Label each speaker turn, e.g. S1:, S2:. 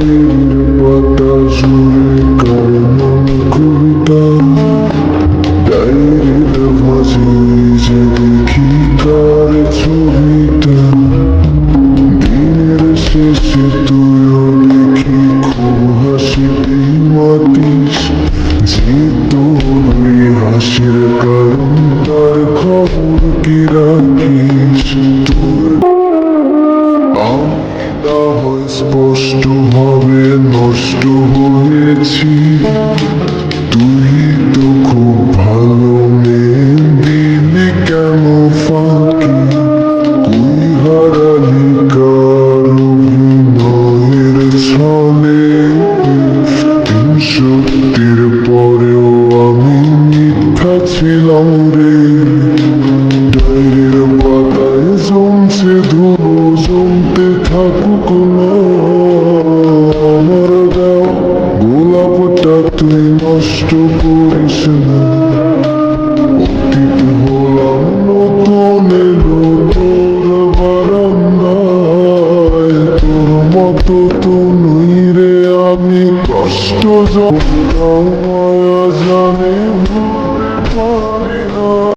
S1: ডায়েরির পাতা জুড়ে কার নাম কবিতা। ডায়েরির মাঝে যে দেখি কার ছবিটা। দিনের শেষে তুইও দেখি খুব হাসিতে মাতিস। যে তোর ওই হাসির কারণ তার খবর কি রাখিস? তোর আমি না হয় স্পষ্ট ভাবে নষ্ট হয়েছি, তুই তো খুব ভালো মেয়ে, দিলি কেন ফাঁকি? তুই হারালি কার অভিনয়ের ছলে? সত্যির পরেও আমি মিথ্যা ছিলাম রে। ডায়েরির পাতায় জমছে ধুলো, জমতে থাকুক না। আমার দেওয়া গোলাপটা তুই নষ্ট করিস না। অতীত হলাম নতুন এলো তোর বারান্দায়। তোর মতো তো নই রে আমি, কষ্ট যা মায়া জানে ভুলতে পারি না।